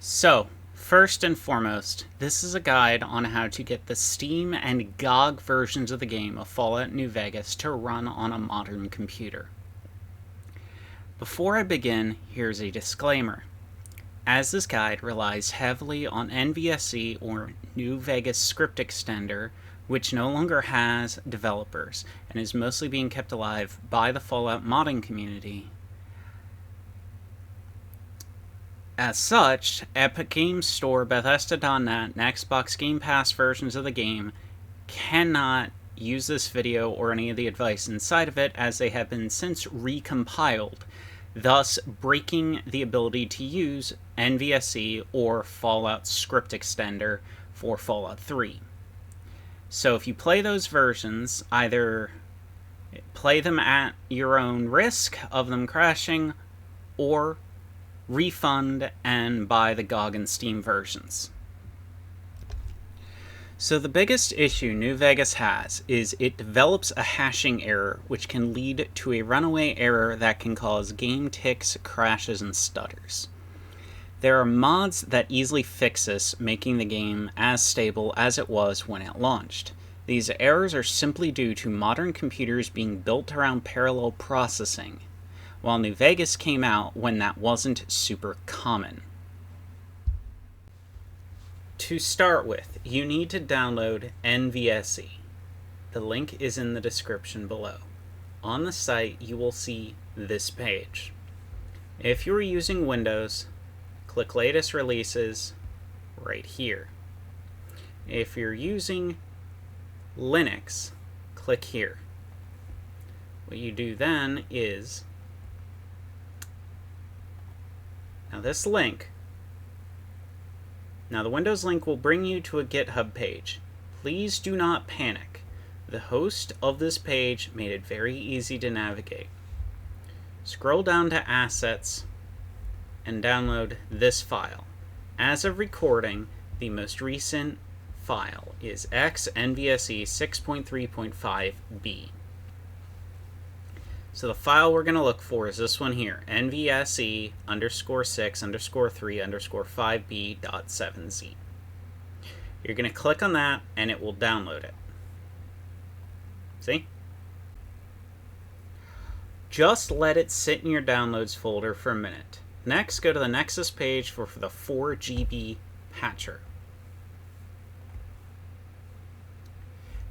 So, first and foremost, this is a guide on how to get the Steam and GOG versions of the game of Fallout New Vegas to run on a modern computer. Before I begin, here's a disclaimer. As this guide relies heavily on NVSE or New Vegas Script Extender, which no longer has developers and is mostly being kept alive by the Fallout modding community. As such, Epic Games Store, Bethesda.net, and Xbox Game Pass versions of the game cannot use this video or any of the advice inside of it, as they have been since recompiled, thus breaking the ability to use NVSE or Fallout Script Extender for Fallout 3. So if you play those versions, either play them at your own risk of them crashing, or refund and buy the GOG and Steam versions. So the biggest issue New Vegas has is it develops a hashing error, which can lead to a runaway error that can cause game ticks, crashes, and stutters. There are mods that easily fix this, making the game as stable as it was when it launched. These errors are simply due to modern computers being built around parallel processing, while New Vegas came out when that wasn't super common. To start with, you need to download NVSE. The link is in the description below. On the site, you will see this page. If you're using Windows, click Latest Releases right here. If you're using Linux, click here. What you do then is, now the Windows link will bring you to a GitHub page. Please do not panic. The host of this page made it very easy to navigate. Scroll down to Assets and download this file. As of recording, the most recent file is XNVSE 6.3.5b. So the file we're going to look for is this one here, NVSE _6_3_5b.7z. You're going to click on that and it will download it. See? Just let it sit in your downloads folder for a minute. Next, go to the Nexus page for the 4GB patcher.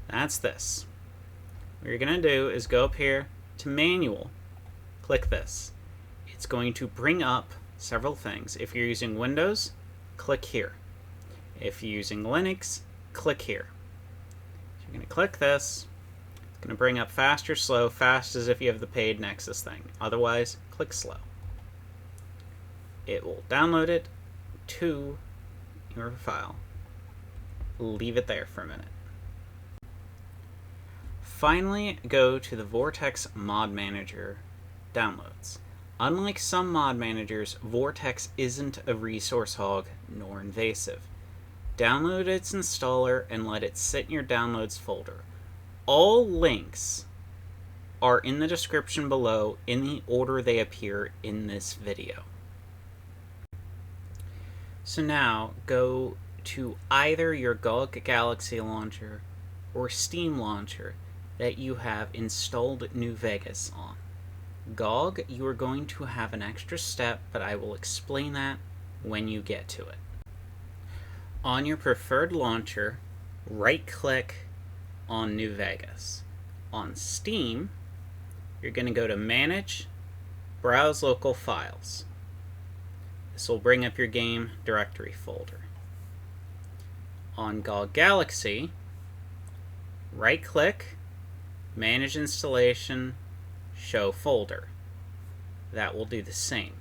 That's this. What you're going to do is go up here to Manual, click this. It's going to bring up several things. If you're using Windows, click here. If you're using Linux, click here. So you're going to click this. It's going to bring up fast or slow. Fast as if you have the paid Nexus thing. Otherwise, click slow. It will download it to your file. Leave it there for a minute. Finally, go to the Vortex Mod Manager downloads. Unlike some mod managers, Vortex isn't a resource hog nor invasive. Download its installer and let it sit in your downloads folder. All links are in the description below in the order they appear in this video. So now go to either your GOG Galaxy launcher or Steam launcher that you have installed New Vegas on. GOG, you are going to have an extra step, but I will explain that when you get to it. On your preferred launcher, right-click on New Vegas. On Steam, you're going to go to Manage, Browse Local Files. This will bring up your game directory folder. On GOG Galaxy, right-click, Manage Installation, Show Folder. That will do the same.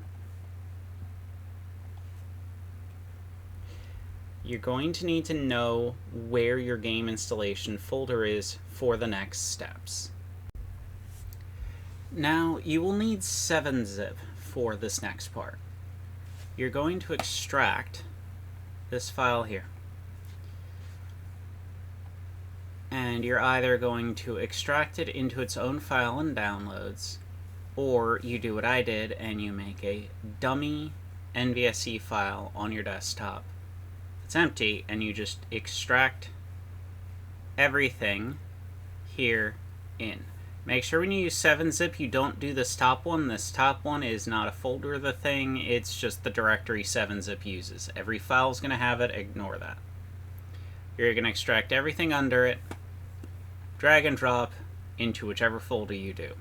You're going to need to know where your game installation folder is for the next steps. Now, you will need 7-zip for this next part. You're going to extract this file here. And you're either going to extract it into its own file in downloads, or you do what I did and you make a dummy NVSE file on your desktop. It's empty, and you just extract everything here in. Make sure when you use 7-zip you don't do this top one. This top one is not a folder of the thing, it's just the directory 7-zip uses. Every file is going to have it, ignore that. You're going to extract everything under it, drag and drop into whichever folder you do.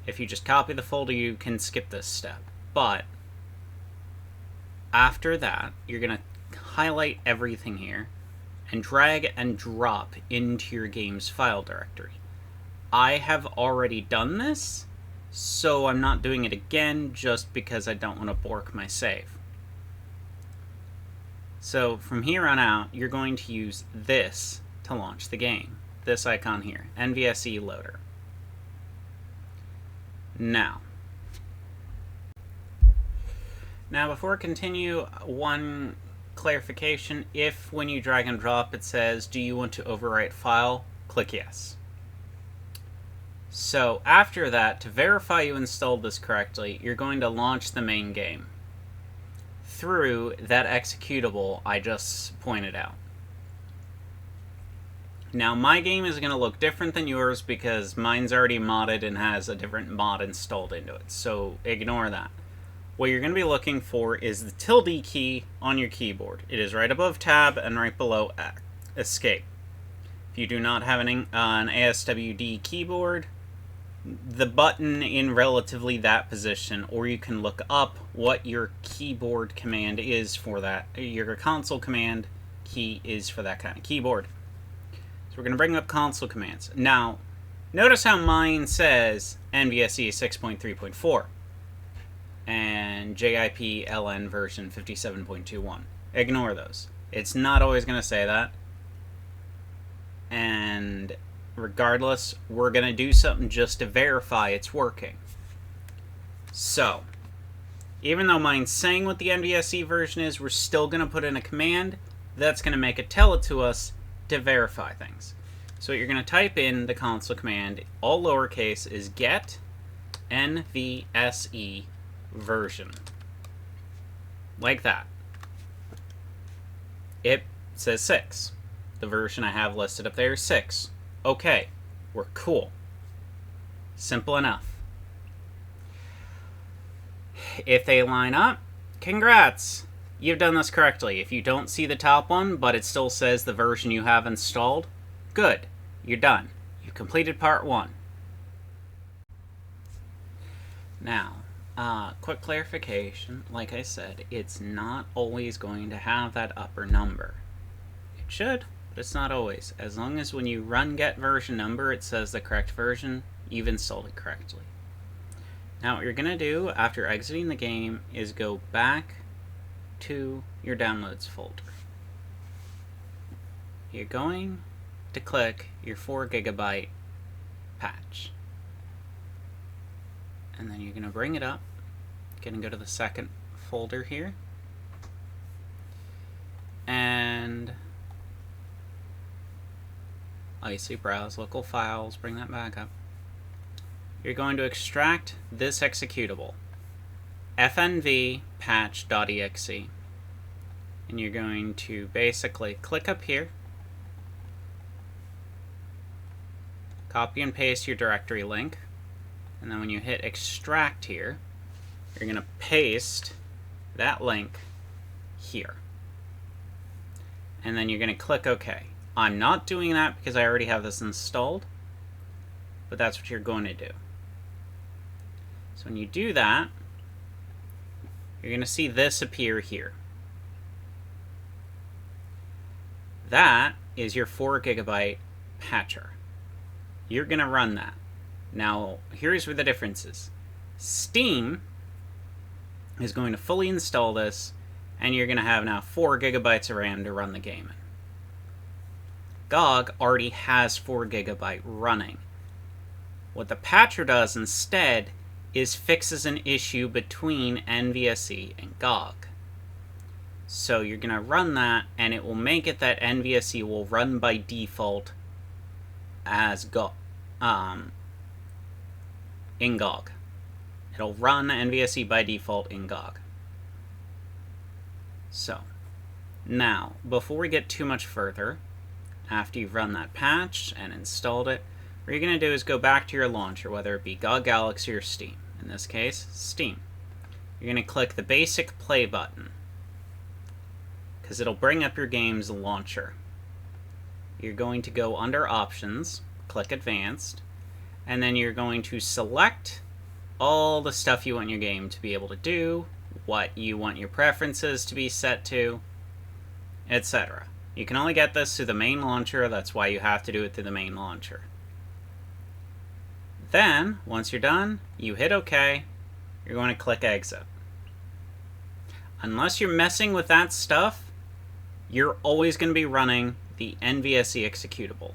If you just copy the folder, you can skip this step. But after that, you're going to highlight everything here and drag and drop into your game's file directory. I have already done this, so I'm not doing it again just because I don't want to bork my save. So from here on out, you're going to use this to launch the game. This icon here, NVSE loader. Now before I continue, one clarification. If when you drag and drop it says, do you want to overwrite file, click yes. So after that, to verify you installed this correctly, you're going to launch the main game through that executable I just pointed out. Now my game is going to look different than yours because mine's already modded and has a different mod installed into it, so ignore that. What you're going to be looking for is the tilde key on your keyboard. It is right above tab and right below escape. If you do not have an ASWD keyboard, the button in relatively that position, or you can look up what your keyboard command is for that. Your console command key is for that kind of keyboard. So we're going to bring up console commands. Now, notice how mine says NVSE 6.3.4 and JIP LN version 57.21. Ignore those. It's not always going to say that. And regardless, we're going to do something just to verify it's working. So, even though mine's saying what the NVSE version is, we're still going to put in a command that's going to make it tell it to us to verify things. So what you're going to type in the console command, all lowercase, is get NVSE version. Like that. It says 6. The version I have listed up there is 6. Okay, we're cool. Simple enough. If they line up, congrats! You've done this correctly. If you don't see the top one, but it still says the version you have installed, good. You're done. You've completed part 1. Now, quick clarification. Like I said, it's not always going to have that upper number. It should, but it's not always. As long as when you run get version number, it says the correct version, you've installed it correctly. Now what you're going to do after exiting the game is go back to your downloads folder. You're going to click your 4GB patch. And then you're going to bring it up. Going to go to the second folder here. And you see browse local files, bring that back up. You're going to extract this executable, fnv patch.exe, and you're going to basically click up here, copy and paste your directory link, and then when you hit extract here, you're going to paste that link here. And then you're going to click OK. I'm not doing that because I already have this installed, but that's what you're going to do. So when you do that, you're going to see this appear here. That is your 4GB patcher. You're going to run that. Now, here's where the difference is. Steam is going to fully install this, and you're going to have now 4GB of RAM to run the game in. GOG already has 4GB running. What the patcher does instead is fixes an issue between NVSE and GOG. So you're going to run that, and it will make it that NVSE will run by default as in GOG. It'll run NVSE by default in GOG. So, now, before we get too much further, after you've run that patch and installed it, what you're going to do is go back to your launcher, whether it be GOG Galaxy or Steam. In this case, Steam. You're going to click the basic play button, because it'll bring up your game's launcher. You're going to go under Options, click Advanced, and then you're going to select all the stuff you want your game to be able to do, what you want your preferences to be set to, etc. You can only get this through the main launcher, that's why you have to do it through the main launcher. Then, once you're done, you hit OK, you're going to click Exit. Unless you're messing with that stuff, you're always going to be running the NVSE executable.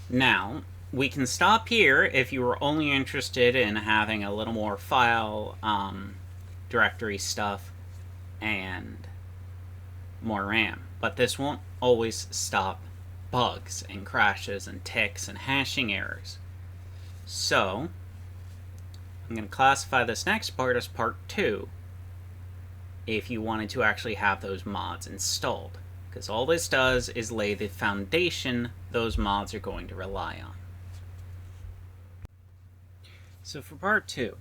Now, we can stop here if you were only interested in having a little more file directory stuff and more RAM. But this won't always stop bugs and crashes and ticks and hashing errors. So, I'm going to classify this next part as part 2 if you wanted to actually have those mods installed. Because all this does is lay the foundation those mods are going to rely on. So for part 2,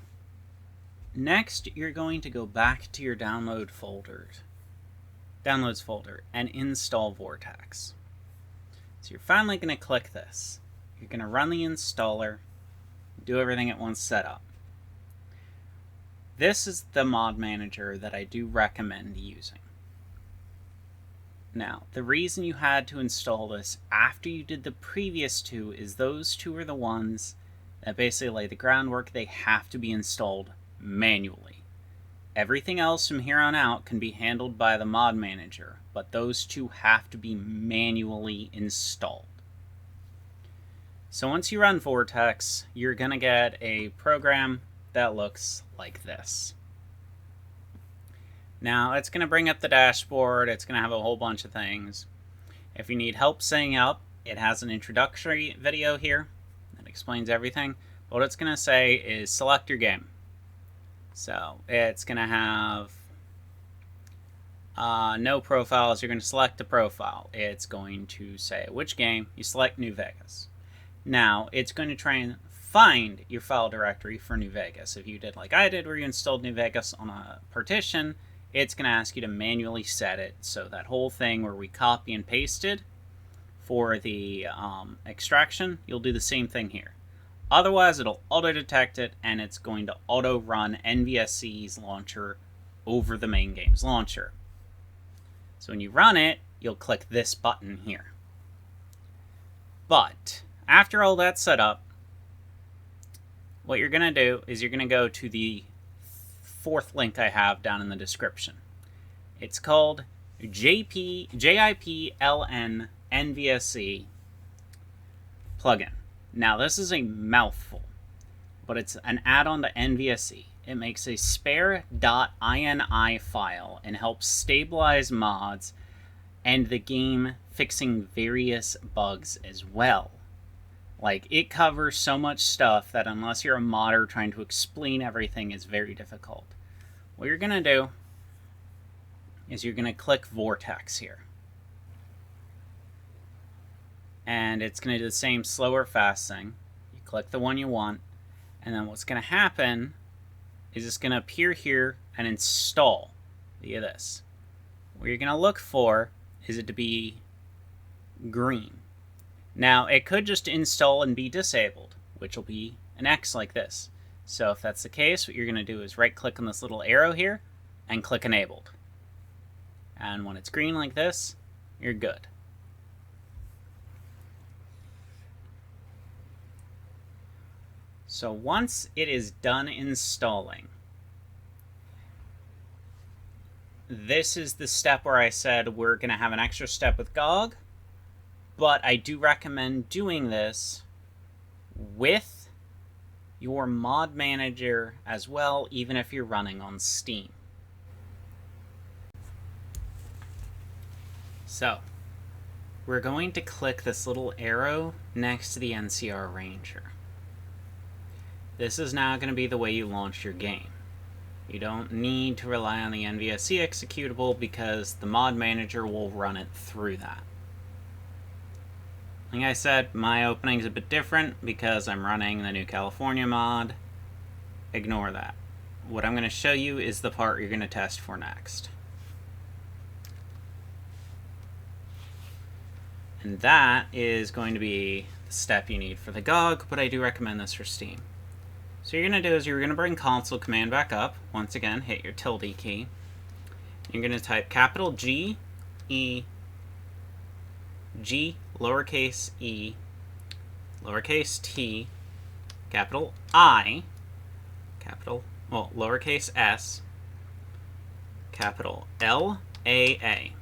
next you're going to go back to your downloads folder and install Vortex. So you're finally going to click this. You're going to run the installer, do everything at once setup. This is the mod manager that I do recommend using. Now, the reason you had to install this after you did the previous 2 is those 2 are the ones that basically lay the groundwork. They have to be installed manually. Everything else from here on out can be handled by the mod manager, but those 2 have to be manually installed. So once you run Vortex, you're going to get a program that looks like this. Now, it's going to bring up the dashboard. It's going to have a whole bunch of things. If you need help setting up, it has an introductory video here that explains everything. But what it's going to say is select your game. So it's going to have no profiles. You're going to select a profile. It's going to say which game. You select New Vegas. Now, it's going to try and find your file directory for New Vegas. If you did like I did, where you installed New Vegas on a partition, it's going to ask you to manually set it. So that whole thing where we copy and pasted for the extraction, you'll do the same thing here. Otherwise, it'll auto-detect it, and it's going to auto-run NVSE's launcher over the main game's launcher. So when you run it, you'll click this button here. But after all that's set up, what you're going to do is you're going to go to the 4th link I have down in the description. It's called JIPLN NVSE plugin. Now, this is a mouthful, but it's an add-on to NVSE. It makes a spare.ini file and helps stabilize mods and the game fixing various bugs as well. Like, it covers so much stuff that unless you're a modder trying to explain everything is very difficult. What you're going to do is you're going to click Vortex here. And it's going to do the same slow or fast thing. You click the one you want, and then what's going to happen is it's going to appear here and install via this. What you're going to look for is it to be green. Now, it could just install and be disabled, which will be an X like this. So if that's the case, what you're going to do is right-click on this little arrow here and click Enabled. And when it's green like this, you're good. So once it is done installing, this is the step where I said we're going to have an extra step with GOG, but I do recommend doing this with your mod manager as well, even if you're running on Steam. So, we're going to click this little arrow next to the NCR Ranger. This is now going to be the way you launch your game. You don't need to rely on the NVSE executable because the mod manager will run it through that. Like I said, my opening's a bit different because I'm running the new California mod. Ignore that. What I'm going to show you is the part you're going to test for next. And that is going to be the step you need for the GOG, but I do recommend this for Steam. So what you're going to do is you're going to bring console command back up. Once again, hit your tilde key. You're going to type capital G, E, G, lowercase e, lowercase t, capital I, lowercase s, capital L-A-A.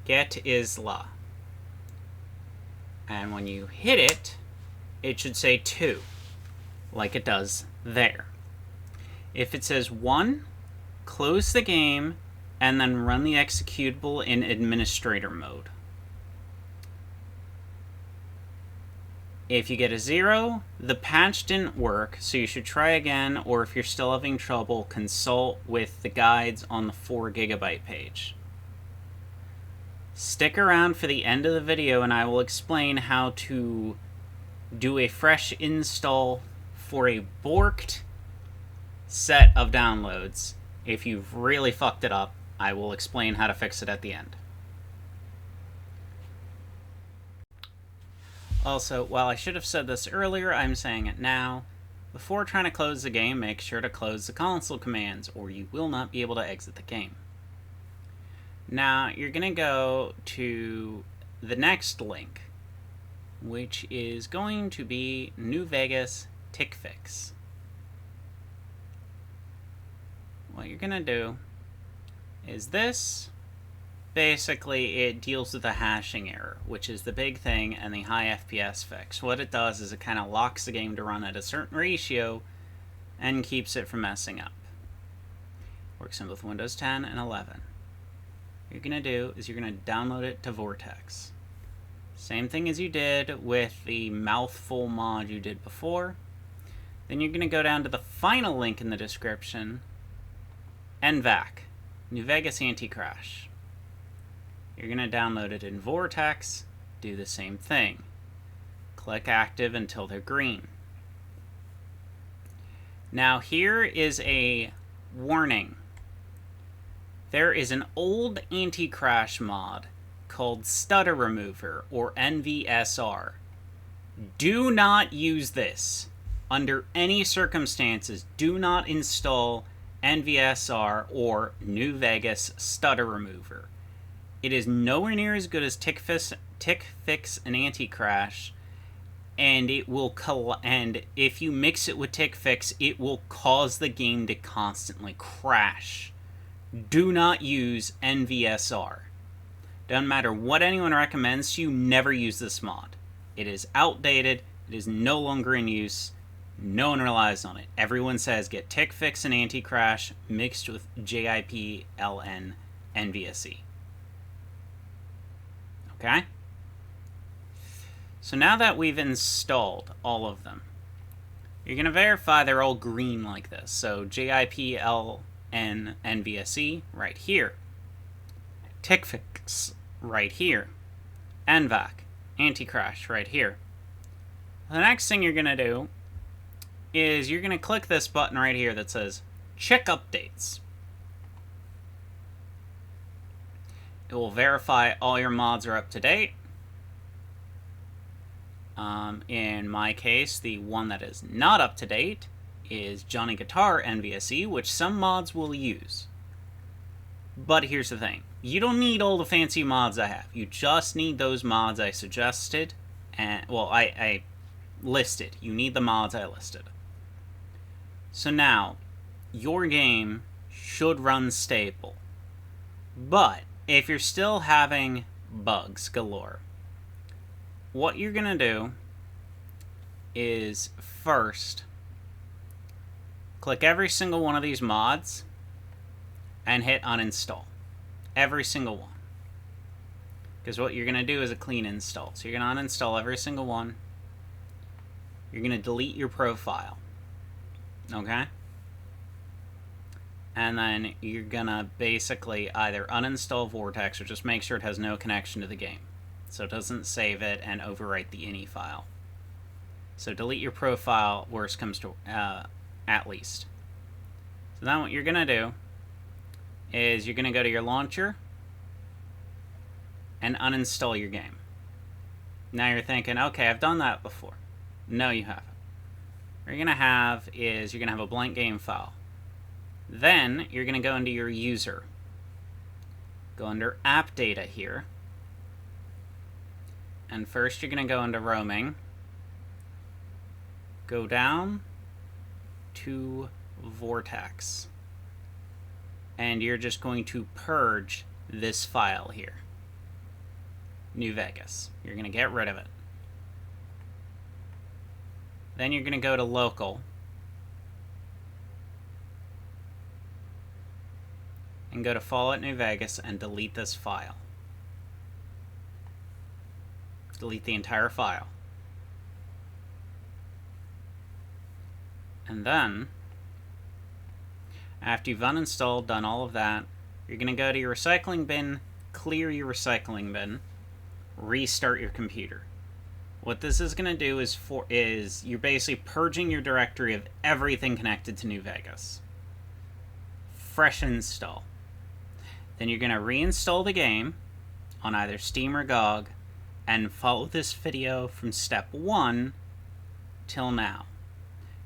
Get is la. And when you hit it, it should say 2, like it does there. If it says 1, close the game, and then run the executable in administrator mode. If you get a 0, the patch didn't work, so you should try again, or if you're still having trouble, consult with the guides on the 4GB page. Stick around for the end of the video and I will explain how to do a fresh install for a borked set of downloads. If you've really fucked it up, I will explain how to fix it at the end. Also, while I should have said this earlier, I'm saying it now. Before trying to close the game, make sure to close the console commands, or you will not be able to exit the game. Now, you're going to go to the next link, which is going to be New Vegas Tick Fix. What you're going to do is this. Basically, it deals with the hashing error, which is the big thing, and the high FPS fix. What it does is it kind of locks the game to run at a certain ratio and keeps it from messing up. Works in both Windows 10 and 11. What you're going to do is you're going to download it to Vortex. Same thing as you did with the mouthful mod you did before. Then you're going to go down to the final link in the description, NVAC, New Vegas Anti-Crash. You're going to download it in Vortex, do the same thing. Click active until they're green. Now here is a warning. There is an old anti-crash mod called Stutter Remover, or NVSR. Do not use this. Under any circumstances, do not install NVSR or New Vegas Stutter Remover. It is nowhere near as good as Tick Fix and Anti-Crash, and it will and if you mix it with Tick Fix, it will cause the game to constantly crash. Do not use NVSR. Doesn't matter what anyone recommends to you, never use this mod. It is outdated, it is no longer in use, no one relies on it. Everyone says get Tick Fix and Anti-Crash mixed with JIP-LN NVSE. Okay? So now that we've installed all of them, you're going to verify they're all green like this. So JIP-LN NVSE right here. Tick Fix right here. NVAC, Anti-Crash right here. The next thing you're going to do is you're going to click this button right here that says Check Updates. It will verify all your mods are up to date. In my case, the one that is not up to date is Johnny Guitar NVSE, which some mods will use. But here's the thing. You don't need all the fancy mods I have. You just need those mods I suggested. And well, I listed. You need the mods I listed. So now, your game should run stable. But if you're still having bugs galore, what you're going to do is first click every single one of these mods and hit uninstall. Every single one. Because what you're going to do is a clean install. So you're going to uninstall every single one. You're going to delete your profile. Okay? and then you're gonna basically either uninstall Vortex or just make sure it has no connection to the game, so it doesn't save it and overwrite the ini file. So delete your profile, worst comes to at least. So then what you're gonna do is you're gonna go to your launcher and uninstall your game. Now you're thinking, okay, I've done that before. No, you haven't. What you're gonna have is you're gonna have a blank game file. Then you're gonna go into your user. Go under app data here. And first you're gonna go into roaming. Go down to Vortex. And you're just going to purge this file here. New Vegas. You're going to get rid of it. Then you're going to go to local. And go to Fallout New Vegas and delete this file. Delete the entire file. And then, after you've uninstalled, done all of that, you're going to go to your recycling bin, clear your recycling bin, restart your computer. What this is going to do is you're basically purging your directory of everything connected to New Vegas. Fresh install. Then you're going to reinstall the game on either Steam or GOG and follow this video from step 1 till now.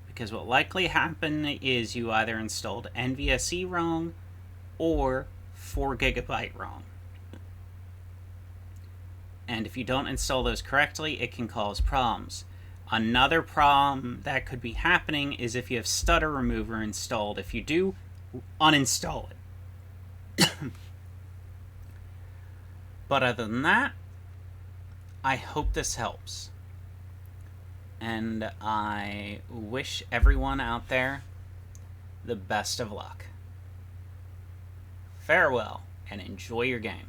Because what likely happened is you either installed NVSE wrong or 4 GB wrong. And if you don't install those correctly, it can cause problems. Another problem that could be happening is if you have stutter remover installed. If you do, uninstall it. But other than that, I hope this helps. And I wish everyone out there the best of luck. Farewell, and enjoy your game.